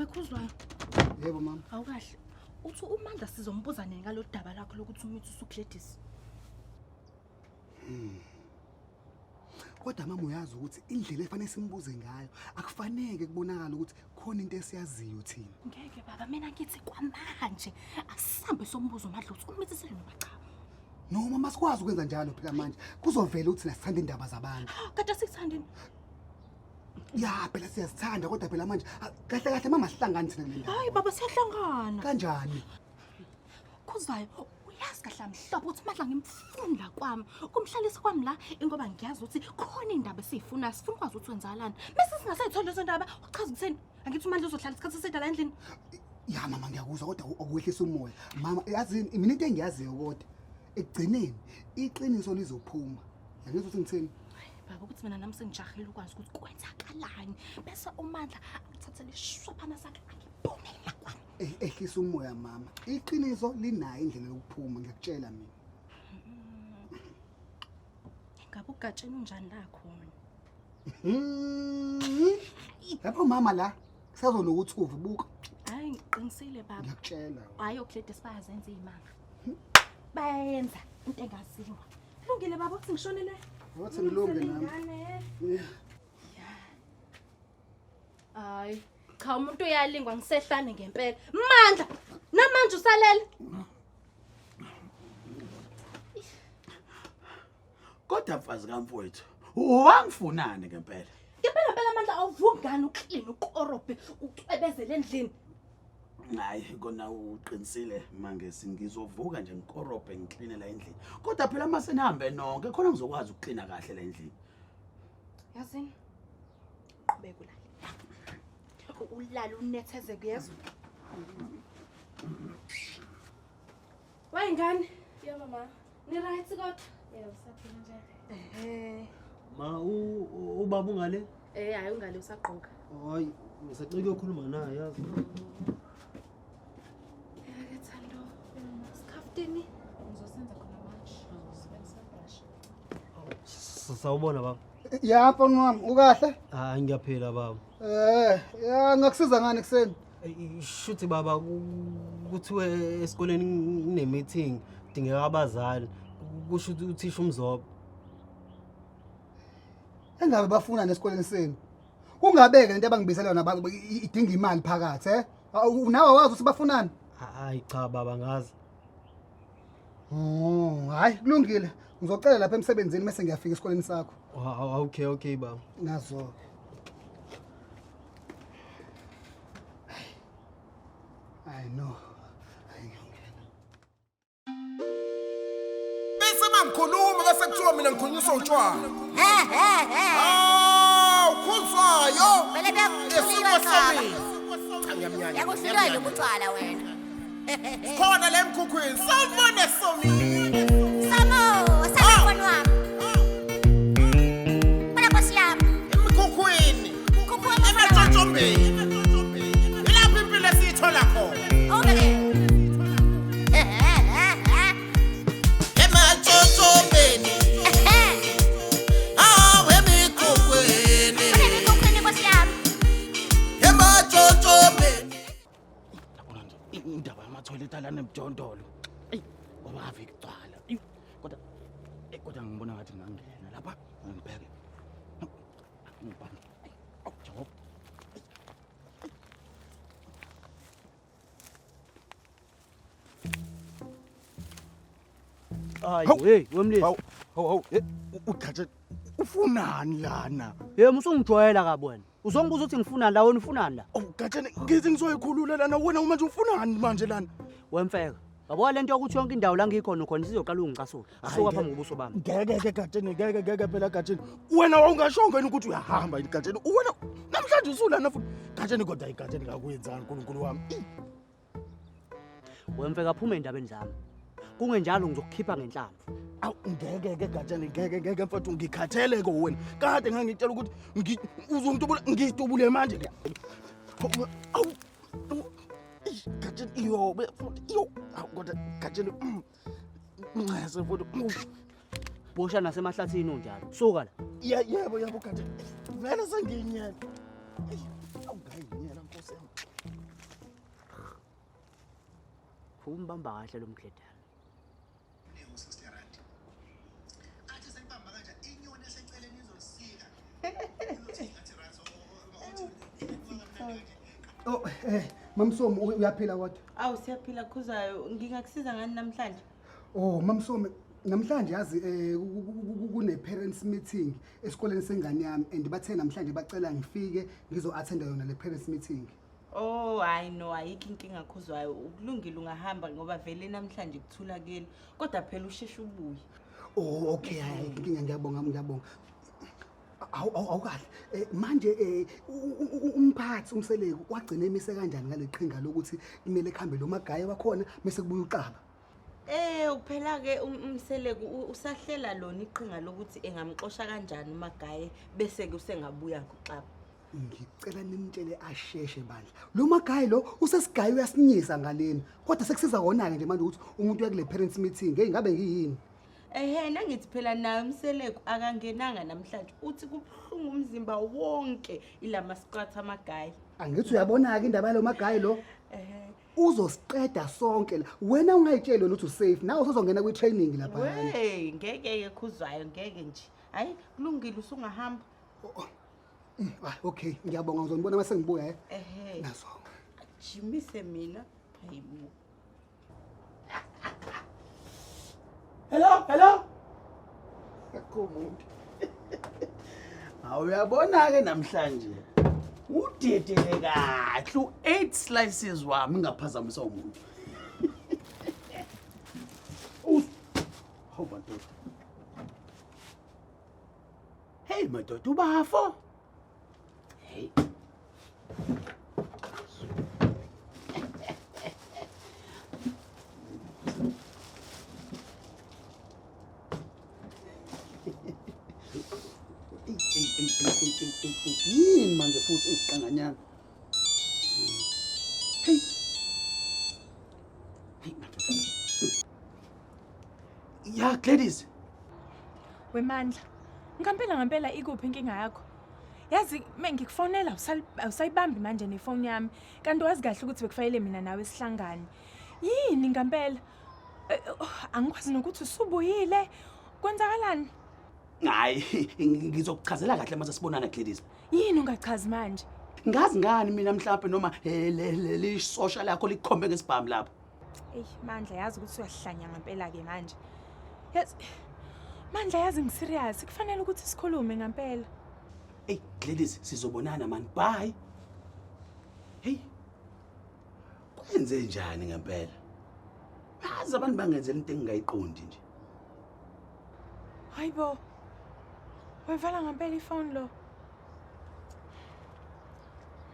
Wekhuzwayo. Yebo mama. Awukahle. Uthi uMandla sizombuza nini ngalo daba lakho lokuthi umithi usuGladys. Kodwa mama uyazi ukuthi indlela efanele simbuze ngayo akufanele kubonakala ukuthi khona into esiyaziyo thina. Ngeke baba mina ngithi kwamanje asisambe sombuzo uMandla uthi umithi selinoba cha. No mama sikwazi ukwenza njalo phela manje. Kuzovela ukuthi nasithanda indaba zabantu. Kade sithandeni. Ya phela siyazithanda kodwa phela manje kahle kahle mama sihlangane thina le ndaba. Hayi baba siyahlangana. Kanjani? Kuzayo uyazi kahle mhlobo uthi Mandla ngimfunda kwami. Kumhlalisa kwami la ingoba ngiyazi ukuthi khona indaba esifuna sifuna ukwazi ukuthi wenzalana. Bese singasayithola lezo ndaba uchaza ukutheni angithi uMandla uzohlala isikhathi esidala endlini. Ya mama ngiyakuzwa kodwa awuwehlisa umoya. Mama yazi mina into engiyaziyo kodwa ekugcineni iqiniso lizophuma. Yangizwa ukuthi ngitheni? Baba ukuthi mina nami sengijahile ukwazi ukuthi kwenzakalani bese uMandla angithathele ishwaphana sakhe angibonela kwami. Ehlisa umoya mama. Iqiniso linayo indlela yokuphuma ngiyakutshela mina. Ngabe ugatsheni unjani la khona? Lapho mama la kusazonokuthi uve buka. Hayi ngiqinisile baba. Ngiyakutshela. Hayi oGladys bayazenza izimanga. Bayenza into engaziwa. Kulungile baba uthi ngishonele. Wathi ngilunge nami. Hayi cha umuntu uyalingwa ngisehlane ngempela. Mandla namanje usalele. Kodwa mfazi kaMfowethu, wangifunani ngempela? Ngempela phela Mandla awuvungani uclean uqorobhe ucwebezele endlini. Hayi kona uqinisile manje singizovuka nje ngikorobhe ngiclean la endlini. Kodwa phela mase nihambe nonke khona ngizokwazi ukuclean kahle la endlini. Yazini? Qhubeka ulale. Ulala unetheze kuyezwa. Wayingane? Yebo mama. Ni right kodwa? Yebo saphila njalo. Ma ubaba ungale? Hayi ungale usaqoka. Hayi, ngisacike ukukhuluma naye yazi. Ke Thando, skaftini. Ngizosenza khona manje. Sibenzisa brush. Sawubona baba. Ya mfana wami ukahle? Hayi ngiyaphila baba. Ya ngakusiza ngani kuseni? Shuthi baba kuthiwe esikoleni kune meeting dingeka abazali. Kusho ukuthi uthisha umzobo. Engabe bafuna nesikoleni senu. Kungabeke lento abangibisela yona idinga imali phakathi nawe wazi ukuthi bafunani? Hayi cha baba ngazi. Hayi kulungile. Ngizocela lapha emsebenzini bese ngiyafika esikoleni sakho. Okay baba. Nazo. I know. Bese mangikhuluma bese kuthiwa mina ngikhulunyiswa utshwala. Ukhuzwayo. Vele Isimo sami. Cha Yakuhlulwa ngiyamnyanya. ukutwala wena. Khona la emkhukhwini. Sawubona somi. Mfana wami. Bana Nkosi yami. Emkhukhwini. Ukhuphula Ematshotshombeni. Ilapho impilo esiyithola khona. Okay. Ematshotshombeni. Emikhukhwini. Ukhuphula Nkosi yami. Ematshotshombeni. Yabona nje indaba yama-toilet alana emjondolo. Ngoba ave kugcwala. Kodwa ngibona ngathi ngangena lapha ngibheke. Ngibani? Awujawab. Hayi wemlisi. Hawu ukhathe ufunani lana? Musungijwayela kabi wena. Uzongibuza ukuthi ngifunani la wena ufunani la? Ukhathe ngithi ngizoyikhulula lana wena manje ufunani manje lana? Wemfeka. Yabo lento yokuthi yonke indawo la ngikhona khona sizoqala ungicasula. Asuka phambi kobuso bami. Ngeke Gatsheni ngeke phela Gatsheni. Wena awungashonga yini ukuthi uyahamba yini Gatsheni? Wena namhlanje usulana futhi. Gatsheni kodwa iGatsheni ngakwenzani uNkulunkulu wami? Wemfeka phuma endabeni zami. Kungenjalo ngizokukhipha ngenhlamvu. Awu ngeke Gatsheni ngeke mfowethu ngikhathele ko wena. Kade ngangitshela ukuthi uzongitubula ngitubule manje. Awu Gatsheni iyo kodwa Gatsheni ngase futhi Bosha nasemahlathini unjalo. Suka la. yebo Gatsheni. Vele sengiyinyela. Awungayinyela Nkosi yami. umbamba kahle lo mkledane. u60 rand. Athi sekubamba kanje inyoni eseceleni izosika. Oh, Mamsomo uyaphila kodwa? Awu siyaphila Khuzayo, ngingakusiza ngani namhlanje? Oh, Mamsomo namhlanje yazi kune parents meeting esikoleni sengane yami and bathe namhlanje bacela ngifike ngizo-attenda yona le parents meeting. Oh, hayi no, ayikho inkinga Khuzayo. Ukulungile ungahamba ngoba vele namhlanje kuthulakele. Kodwa phela usheshe ubuye. Oh, okay, hayi inkinga ngiyabonga. Awukahle. Manje umphathi umseleko wagcina emise kanjani ngale qhinga lokuthi kumele ekhambe lo magaye wakhona bese kubuya uqaba. Uphela ke umseleko usahlela lona iqhinga lokuthi engamxosha kanjani uMagaye bese ke usengabuya kuxaba. Ngicela nimtshele asheshe bandla. Lo magaye lo usesigaye uyasinyisa ngaleni. Kodwa sekusiza wona ke nje manje ukuthi umuntu uyakule parents meeting, ngabe ngiyini? Nangithi phela nayo umseleko akangenanga namhlanje. Uthi kubhlungu umzimba wonke ilama scratch amagaye. Angithi uyabona ke indaba lo magaye lo. Uzosiqeda sonke la. Wena ungayitshela ukuthi usafe. Nawe usozongena kwi training lapha. Wey, ngeke Khuzayo, ngeke nje. Hayi, kulungile usungahamba. Okay, ngiyabonga ngizonibona mase ngibuya nazo. Jimise mina. Hayibo. Hello. Yakumuntu. Awuyabona ke namhlanje. Udedele kahle 8 slices wami ngaphazamisa umuntu. Hawu madoda. Hey madoda ubafo. Hey. Yini manje futhi isiqanganyana. Hey. Ya Gladys. Wemandla. Ngempela ikuphi inkinga yakho? Yazi mengikufonela awusayibambi manje nefoni yami. Kanti wazi kahle ukuthi bekufanele mina nawe sihlangane. Yini ngempela? Angikwazi nokuthi usubuyile. Kwenzakalani? Hayi, ngizokuchazela kahle mase sibonana Gladys. Yini ungachazi manje? Ngazi ngani mina mhlawumbe noma le social yakho likhombe ngesibhamu lapho. Mandla yazi ukuthi uyahlanya ngempela ke manje. Yes. Mandla yazi ngiserious, kufanele ukuthi sikhulume ngempela. Hey Gladys, sizobonana man. Bye. Hey. Kwenze njani ngempela? Yazi abantu bangenzela into engingayiqondi nje. Hayibo. Wevala ngempela ifoni lo.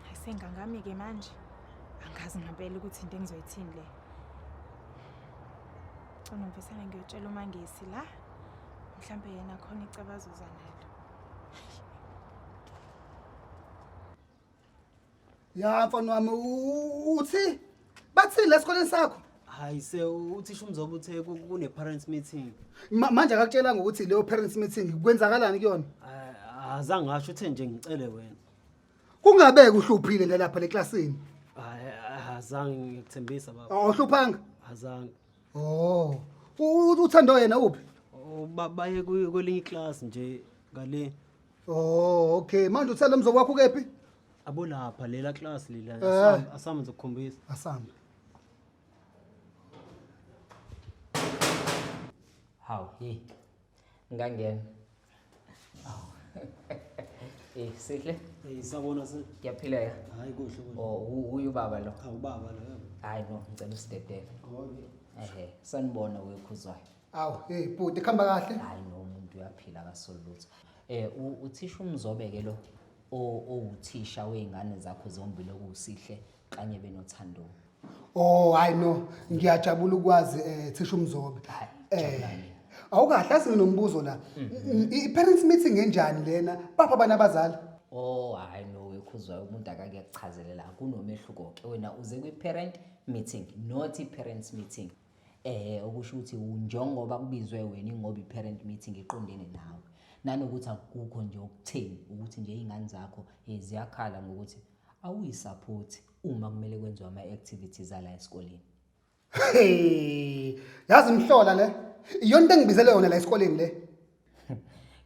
Ayisengangami ke manje. Angazi ngempela ukuthi into engizoyithini le. Ngifisana ngiyotshela uMangesi la. Mhlambe yena khona icabazo zanalo. Ya mfana wami uthi bathini lesikoleni sakho? Hayi uthisha umzobo uthe kune parents meeting. Manje akakutshela ngokuthi leyo parents meeting kwenzakalani kuyona? Azange ngasho uthe nje ngicele wena. Kungabeke uhluphile nje lapha leklasini. Hayi azange ngikuthembisa baba. Awuhluphanga? Azange. Oh. Uthando yena uphi? Baye kwelinye iclass nje ngale. Oh, okay. Manje uthela umzobo wakho kephi? Abo lapha lela class lila asama ngizokukhombisa. Asama. Hawu, ngangena. Sihle? Sabona se. Kuyaphila ya? Hayi kuhle. Uyu baba lo. Awubaba lo. Hayi no, ngicela usidedele. Sanibona wekhuzwayo. Awu, bhuti khamba kahle. Hayi no, umuntu uyaphila kasolutho. Uthisha umzobe ke lo owuthisha weingane zakho zombili okusihle kanye benothando. Oh, hayi no, ngiyajabula ukwazi thisha umzobe. Awukahle asinombuzo la. I-parents meeting enjani lena? Bapha bana abazali? Hayi no wekhuzwayo umuntu akake akuchazelela kunomehluko ke wena uze kwi-parent meeting not i-parents meeting. Okusho ukuthi unjongoba kubizwe wena ingoba i-parent meeting iqondene nawe. Nanokuthi akukho nje okutheni ukuthi nje izingane zakho ziyakhala ngokuthi awuyisupport uma kumele kwenziwe ama activities ala esikoleni. Hey, yazi mhlola le. Iyona into engibizele yona la esikoleni le.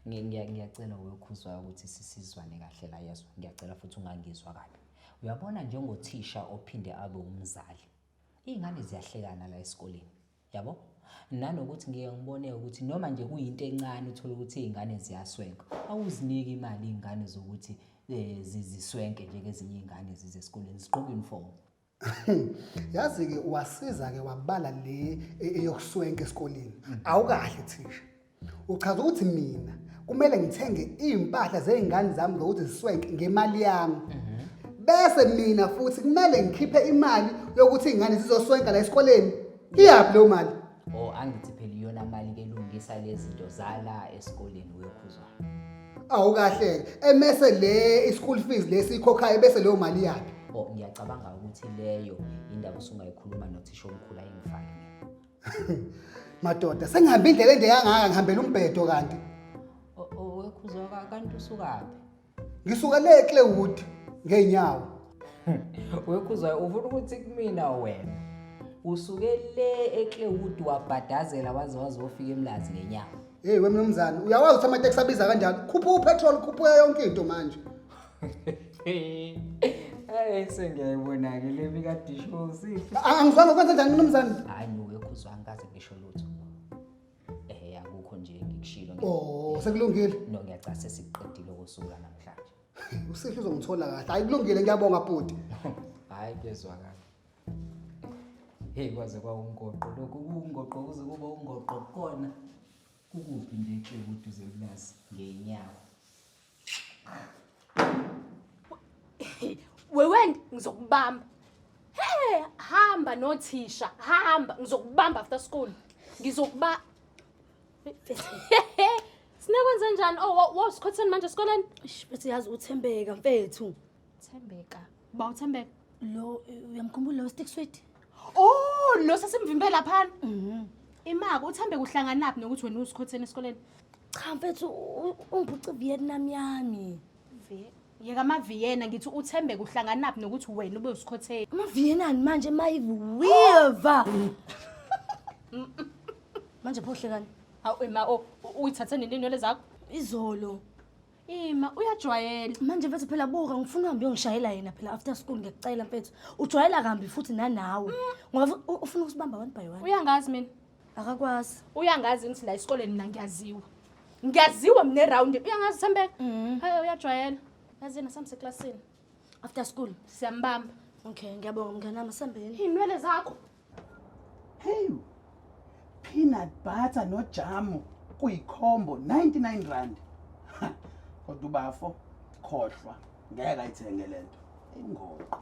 Ngiyacela wekhuzwayo ukuthi sisizwane kahle la yezwa. Ngiyacela futhi ungangizwa kabi. Uyabona njengothisha ophinde abe umzali. Izingane ziyahlekana la esikoleni. Yabo? Nanokuthi ngeke ngibone ukuthi noma nje kuyinto encane uthola ukuthi izingane ziyaswenka. Awuziniki imali izingane zokuthi ziziswenke njengezinye izingane zize esikoleni ziqoke uniform. Yazi ke wasiza ke wabala le eyokuswenka esikoleni. Awukahle thisha. Uchaza ukuthi mina kumele ngithenge impahla zeingane zami zokuthi ziswenke ngemali yami. Bese mina futhi kumele ngikhiphe imali yokuthi ingane zizoswenka la esikoleni. Iyaphi lo mali? Oh angithi phela iyona mali ke lungisa lezi zinto zala esikoleni wekhuzwa. Awukahle emese le ischool fees lesikhokhayo bese leyo mali yakhe. Oh ngiyacabanga ukuthi leyo indaba usungayikhuluma nothisha omkhulu ayingifake mina. Madoda sengihambe indlela ende kangaka ngihambela umbhedo kanti. Oh wekhuzwa kanti usukaphi? Ngisuka le Claywood ngeenyawo. Wekhuzwa ufuna ukuthi kumina wena usuke le eClaywood wabhadazela waze wazofika eMlazi ngenyawo. Hey wemnumzane uyawazi ukuthi amateksi abiza kanjani? Khupha upetrol khupha yonke into manje. Sengiyayibona ke le bika disho sihle. Angizwanga kwenza njani mnumzane? Hayi no wekhuzwa angikaze ngisho lutho. Akukho nje ngikushilo nje. Oh sekulungile. No ngiyacela sesiqedile ukusula namhlanje. Usihle uzongithola kahle. Hayi kulungile ngiyabonga bhuti. Hayi kuyezwakala. Hey kwaze kwaungoqo lokhu kungoqo kuze kube ungoqo khona. Kukuphi nje eClaywood uzeMlazi ngenyawo. Wewe ngizokubamba. Hey, hamba nothisha, hamba ngizokubamba after school. Ngizokuba Sinekwenza njani? Oh, wasikhotheni manje esikoleni? Bese yazi uThembeka mfethu. Thembeka. Ba uThembeka? Lo uyamkhumbula lo stick sweet? Oh, lo sesimvimbela lapha. Imaka uThembeka uhlanganaphi nokuthi wena usikhotheni esikoleni? Cha mfethu ungiphuca Vietnam yami. Yeka amaVienna ngithi uThembeka uhlanganaphi nokuthi wena ube usikhotheni. AmaVienna manje mayiviva. Manje phohlekani? Hawu ema uyithathe nendinwele zakho? Izolo. Ima uyajwayela. Manje mfethu phela buka ngifuna uhambe uyongishayela yena phela after school ngiyacela mfethu. Ujwayela kambi futhi nanawe. Ngoba ufuna ukusibamba one by one. Uyangazi mina. Akakwazi. Uyangazi ngithi la esikoleni mina ngiyaziwa. Ngiyaziwa mina eround. Uyangazi Thembeka? Hayi uyajwayela. Yazi na samse classini. After school siyambamba. Okay, ngiyabonga mnganami sambeni. Inwele zakho. Hey. Peanut butter no jam kuyikhombo 99 rand. Kodwa ubafo khohlwa ngeke ayithenge lento. Ingoqo.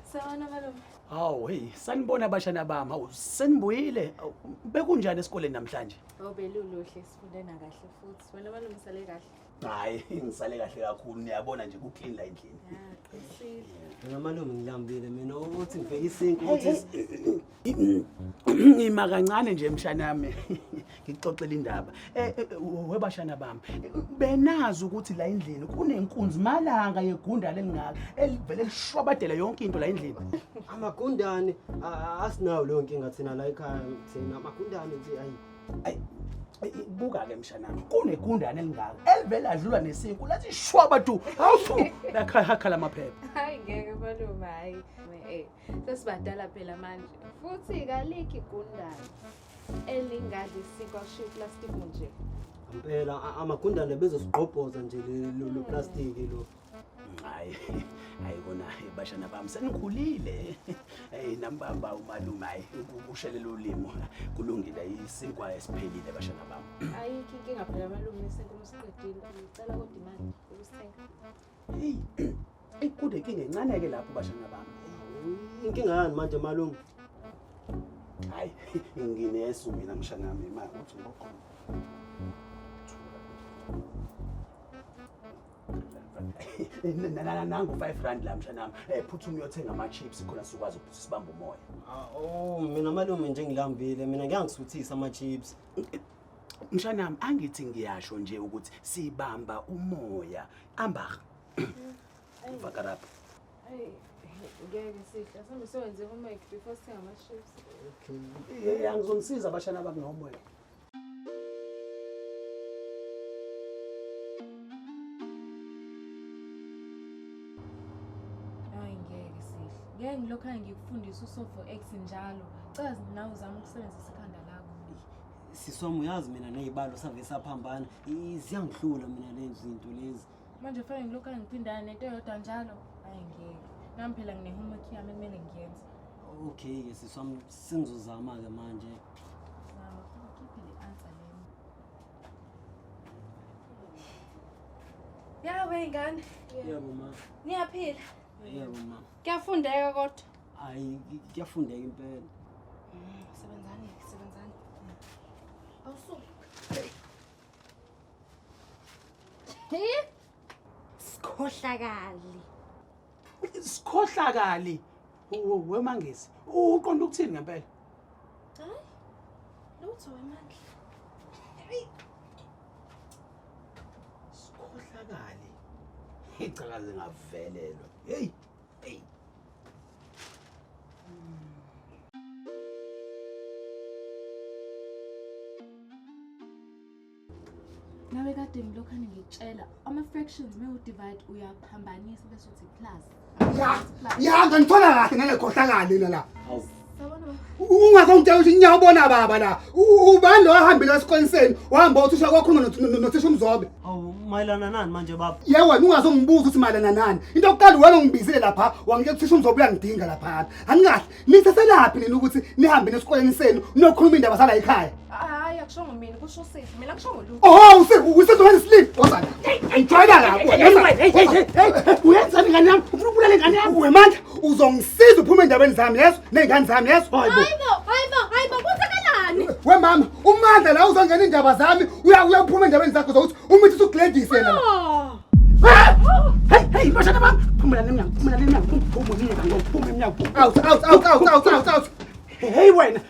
Sawona malume. Hawu hey, sanibona abashana bami. Hawu senibuyile. Bekunjani esikoleni namhlanje? Obeluluhle sifunde na kahle futhi. Wena malume sale kahle. Hayi, ngisale kahle kakhulu. Niyabona nje kuclean la endlini. Qisile. Mina malume ngilambile mina ukuthi ngibheke isinki ukuthi Ngima kancane nje emshana yami. Ngixoxela indaba. Webashana bami. Benazi ukuthi la endlini kunenkunzi malanga yegundane elingaka elivele lishwabadela yonke into la endlini. amagundane asinawo leyo nkinga thina la ekhaya thina amagundane nje Ayi buka ke mshanami kunegundane elingaka elivela adlula nesinku lathi shwaba tu awufu lakhala amaphepha. Hayi ngeke malume hayi. Sesibadala phela manje. Futhi kaliki igundane elingadli sikosho plastic nje. impela amagundane bezosigqobhoza nje lo plastic lo. Hayi ayibona bashana bami senikhulile. Hey nambamba umalume hayi ubushelela ulimo kulungile isinkwa esiphelile bashana bami. Ayikho inkinga phela malume isenkomo siqedile. Ngicela kodwa imali ukusithenga. Hey kude inkinga encane ke lapho bashana bami. Inkinga yani manje malume? Hayi nginesu mina mshana wami imali uthi ngokhona. Nangu 5 rand la mshanami. Phuthuma uyothenga ama chips khona sikwazi ukuthi sibambe umoya. Oh mina malume nje ngilambile mina ngiyangisuthisa ama chips. Mshanami angithi ngiyasho nje ukuthi sibamba umoya. Amba. Vakarapha. Hey ngeke sihle asambe sowenze homework before sithenga ama-chips. Okay. Angizongisiza abashana bami no-homework. Hayi ngeke sihle. Ngeke ngilokhane ngikufundisa uSofo X njalo. Cela nawe uzame ukusebenzisa ikhanda lakho. Siswami uyazi mina nezibalo save saphambana. Ziyangihlula mina lezi zinto lezi. Manje fanele ngilokhane ngiphindana nento eyodwa njalo. Hayi ngeke. Nami phela ngine-homework yami ekumele ngiyenze. Okay ke siswami sengizozama ke manje. Zama ukhiphe le answer lena. Yawe ingane. Yebo ma. Niyaphila? Yebo ma. Kuyafundeka kodwa. Hayi kuyafundeka impela. Sebenzani. Awusu. Sikhohlakali. Sikhohlakali. Wemangisi. Uqonda ukuthini ngempela? Hayi. Lutho wemandla. Sikhohlakali. Icakaze ngavelelwa. Hey. Nawe kade ngilokhane ngikutshela ama-fractions mewu-divide uyaphambanisa bese uthi plus. Ya ngithola kahle ngekhohlakali la. Sabona ba? Ungakongitshela ukuthi ngiyabona baba la. Ubani lo wahambile esiqoniseni wahamba uthisha kwakhuluma nothisha umzobe. Awu mayelana nani manje baba? Yebo wena ungazongibuza ukuthi malana nani. Into yokuqala wena ungibizile lapha wangike kuthisha umzobe uyangidinga lapha. Angikahle. Nithaselaphi nina ukuthi nihambe nesiqoleni senu nokhuluma indaba sala ekhaya. Hayi akusho ngomina kusho sithi mina kusho ngolutho. Oh usezona sleep wazana. Enjoyla la. Hey, uyenzani ngane yami? Ufuna ukubulala ingane yami? Wemandla uzongisiza uphume endabeni zami yeso nezingane zami yeso. Hayibo kwenzakalani? We mama, uMandla la uzongena indaba zami uyaphuma endabeni zakho zokuthi umithi usuGladys yena la. Hey, bashana bami. Phumela nemnyango. Phuma emnyango. Out. Hey wena.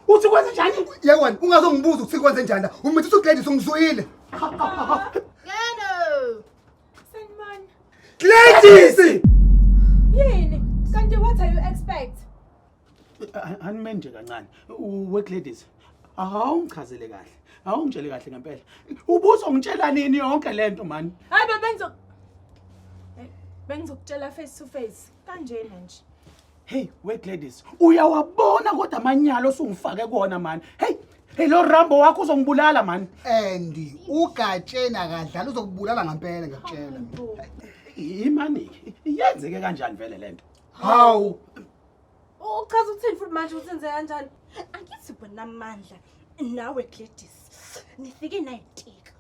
Uthi kwenze njani? Yebo wena ungazongibuza ukuthi kwenze njani la. Umithi usuGladys ungizuyile. Yeno. Sanibona. Gladys! Yini? Kanti what are you expect? Animenje kancane. WeGladys. Awungichazele kahle. Awungitshele kahle ngempela. Ubuzongitshela nini yonke lento man? Hayi bengizokutshela face to face. Kanjena nje. Hey, WeGladys. Uyawabona kodwa amanyalo osungifake kuona man. Hey lo Rambo wakho uzongibulala man. And ugatshena kadlala uzokubulala ngempela ngiyakutshela. Imani yenzeke kanjani vele lento? Haw. Uchaza ukuthini futhi manje usenze kanjani? Angithi bona amandla nawe Gladys. Nifike nayitika.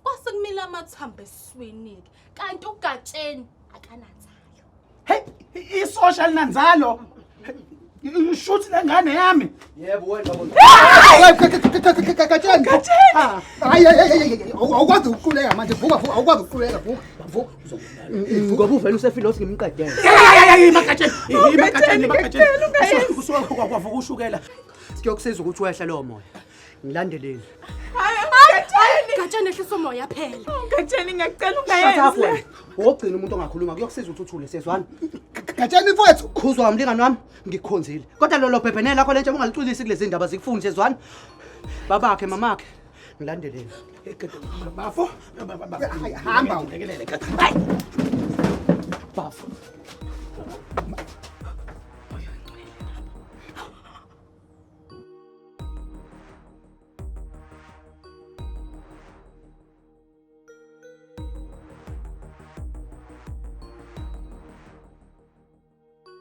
Kwase kumila amathambo eswini kanti ugatsheni akananzalo. Hey, isocial nanzalo. Shuthi lengane yami. Yebo wena baba. Gatsheni. Hayi awukwazi ukuquleka manje vuka awukwazi ukuquleka vuka. Ngoba uvela usefile othi ngimqedele. Imakatsheni. Usuka ushukela. Siyokusiza ukuthi wehla lo moya. Ngilandeleni. Gatsheni ehlisa umoya phela. Gatsheni ngiyacela ungayenzi. Wogcina umuntu ongakhuluma kuyokusiza ukuthi uthule sezwana. Gatsheni mfowethu. Khuzwa umlingani wami ngikukhonzile. Kodwa lo bhebhenela lakho lento ungalicwilisi kulezi ndaba zikufundi sezwana. Babakhe mamakhe ngilandeleni. Bafo. Hamba. Hayi.